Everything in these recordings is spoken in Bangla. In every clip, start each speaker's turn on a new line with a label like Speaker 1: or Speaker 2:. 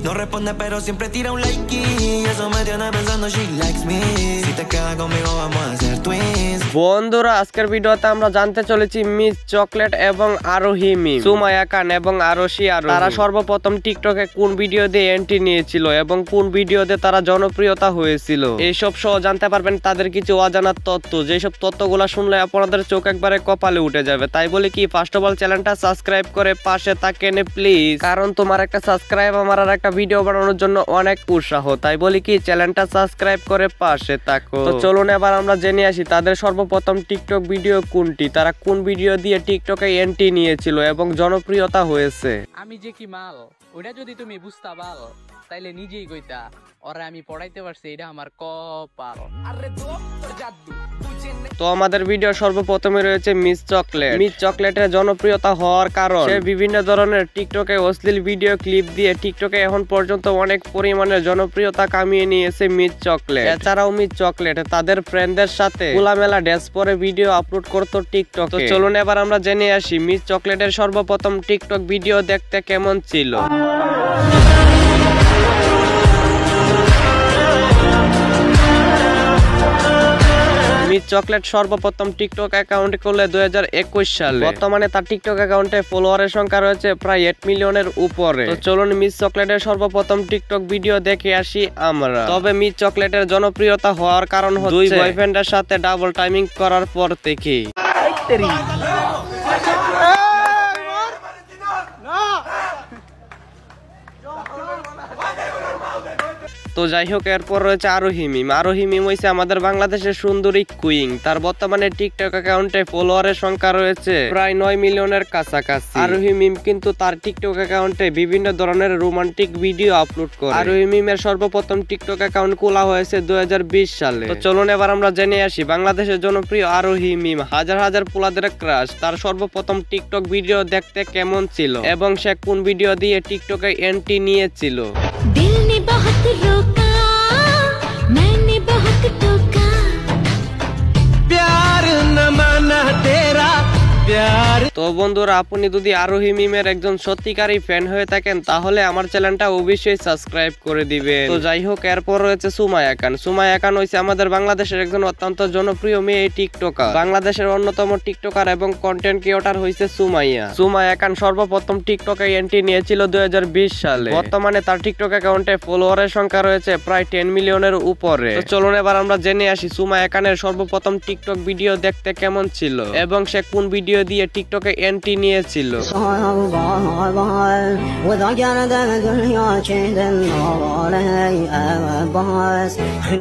Speaker 1: No responde pero siempre tira un like y eso me tiene pensando she likes me. Si te quedas conmigo vamos a hacer twins.
Speaker 2: বন্ধুরা আজকের ভিডিওতে আমরা জানতে চলেছি মিস চকলেট এবং আরোহী মিম, সুমাইয়া খান এবং আরশি আরোহী তারা সর্বপ্রথম টিকটকে কোন ভিডিও দিয়ে এন্ট্রি নিয়েছিল এবং কোন ভিডিওতে তারা জনপ্রিয়তা হয়েছিল এইসব সহ জানতে পারবেন তাদের কিছু অজানা তথ্য, যেসব তথ্যগুলো শুনলে আপনাদের চোখ একবারে কপালে উঠে যাবে। তাই বলি কি ফার্স্ট অফ অল চ্যানেলটা সাবস্ক্রাইব করে পাশে থাকেন প্লিজ, কারণ তোমার একটা সাবস্ক্রাইব আমার আর একটা ভিডিও বানানোর জন্য অনেক উৎসাহ। তাই বলি কি চ্যানেলটা সাবস্ক্রাইব করে পাশে থাকো। তো চলুন এবার আমরা জেনে আসি তাদের সর্বপ্রথম টিকটক ভিডিও কোনটি, তারা কোন ভিডিও দিয়ে টিকটকে এন্ট্রি নিয়েছিল এবং জনপ্রিয়তা হয়েছে।
Speaker 3: আমি যে কি মাল ওটা যদি তুমি বুঝতা পাল তাইলে নিজেই কইতা ওরে আমি পড়াইতে পারছি এটা আমার কপাল।
Speaker 2: তো আমাদের ভিডিও সর্বপ্রথমে রয়েছে মিস চকলেট। মিস চকলেটের জনপ্রিয়তা হওয়ার কারণ সে বিভিন্ন ধরনের টিকটকে অশ্লীল ভিডিও ক্লিপ দিয়ে টিকটকে এখন পর্যন্ত অনেক পরিমাণে জনপ্রিয়তা কামিয়ে নিয়েছে মিস চকলেট। এছাড়াও মিস চকলেট তাদের ফ্রেন্ডদের সাথে খোলামেলা ড্রেস পরে ভিডিও আপলোড করতো টিকটকে। তো চলুন এবার আমরা জেনে আসি মিস চকলেটের সর্বপ্রথম টিকটক ভিডিও দেখতে কেমন ছিল। মিস চকলেট সর্বপ্রথম টিকটক অ্যাকাউন্ট করলে 2021 সালে। বর্তমানে তার টিকটক অ্যাকাউন্টে ফলোয়ারের সংখ্যা রয়েছে প্রায় 8 মিলিয়নের উপরে। তো চলুন মিস চকলেটের সর্বপ্রথম টিকটক ভিডিও দেখে আসি আমরা। তবে মিস চকলেটের জনপ্রিয়তা হওয়ার কারণ হচ্ছে দুই বয়ফ্রেন্ডের সাথে ডাবল টাইমিং করার পর থেকেই। তো যাই হোক এরপর রয়েছে আরোহী মিম। আরোহী মিম হইছে আমাদের বাংলাদেশের সুন্দরী কুইং। তার বর্তমানে টিকটক অ্যাকাউন্টে ফলোয়ারের সংখ্যা রয়েছে প্রায় 9 মিলিয়নের কাছাকাছি। আরোহী মিম কিন্তু তার টিকটক অ্যাকাউন্টে বিভিন্ন ধরনের রোমান্টিক ভিডিও আপলোড করে। আরোহী মিমের সর্বপ্রথম টিকটক অ্যাকাউন্ট খোলা হয়েছে 2020 সালে। তো চলুন এবার আমরা জেনে আসি বাংলাদেশের জনপ্রিয় আরোহী মিম হাজার হাজার পোলাদের ক্রাশ, তার সর্বপ্রথম টিকটক ভিডিও দেখতে কেমন ছিল এবং সে কোন ভিডিও দিয়ে টিকটকে এন্ট্রি নিয়েছিল।
Speaker 4: दिल ने बहुत रोका मैंने बहुत टोका
Speaker 1: प्यार न माना तेरा प्यार।
Speaker 2: তো বন্ধুরা আপনি যদি আরোহী মিমের একজন সত্যিকারী ফ্যান হয়ে থাকেন তাহলে আমার চ্যানেলটা অবশ্যই সাবস্ক্রাইব করে দিবেন। তো যাই হোক এরপর রয়েছে সুমাইয়া খান। সুমাইয়া খান হইছে আমাদের বাংলাদেশের একজন অত্যন্ত জনপ্রিয় মেয়ে টিকটকার। বাংলাদেশের অন্যতম টিকটকার এবং কন্টেন্ট ক্রিয়েটর হইছে সুমাইয়া। সুমাইয়া খান সর্বপ্রথম টিকটকে এন্ট্রি নিয়েছিল 2020 সালে। বর্তমানে তার টিকটক অ্যাকাউন্টে ফলোয়ারের সংখ্যা রয়েছে প্রায় 10 মিলিয়নের উপরে। তো চলুন এবার আমরা জেনে আসি সুমাইয়া খানের সর্বপ্রথম টিকটক ভিডিও দেখতে কেমন ছিল এবং সে কোন ভিডিও দিয়ে টিকটকে এন্ট্রি নিয়েছিল।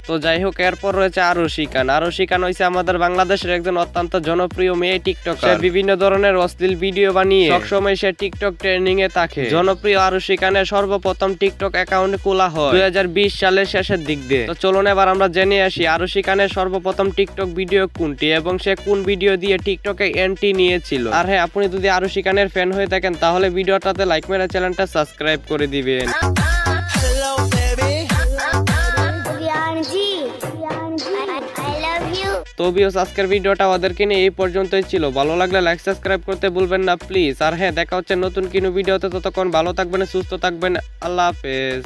Speaker 2: তো যাই হোক এরপর রয়েছে আরশি খান। আরশি খান হইছে আমাদের বাংলাদেশের একজন অত্যন্ত জনপ্রিয় মেয়ে টিকটকার। সে বিভিন্ন ধরনের অশ্লীল ভিডিও বানিয়ে সবসময় সে টিকটক ট্রেন্ডিং এ থাকে। জনপ্রিয় আরশি খানের সর্বপ্রথম টিকটক অ্যাকাউন্ট খোলা হয় 2020 সালের শেষের দিক দিয়ে। তো চলুন এবার আমরা জেনে আসি আরশি খানের সর্বপ্রথম টিকটক ভিডিও কোনটি এবং সে কোন ভিডিও দিয়ে টিকটকে এন্ট্রি নিয়েছিল। আর হ্যাঁ আপনি যদি আরশি খানের ফ্যান হয়ে থাকেন তাহলে ভিডিওটাতে লাইক মেরে চ্যানেলটা সাবস্ক্রাইব করে দিবেন। তো ভিউয়ার্স আজকের ভিডিওটা ওদেরকে নিয়ে এই পর্যন্তই ছিল। ভালো লাগলে লাইক সাবস্ক্রাইব করতে ভুলবেন না প্লিজ। আর হ্যাঁ দেখা হচ্ছে নতুন কোনো ভিডিওতে, ততক্ষণ ভালো থাকবেন সুস্থ থাকবেন, আল্লাহ হাফেজ।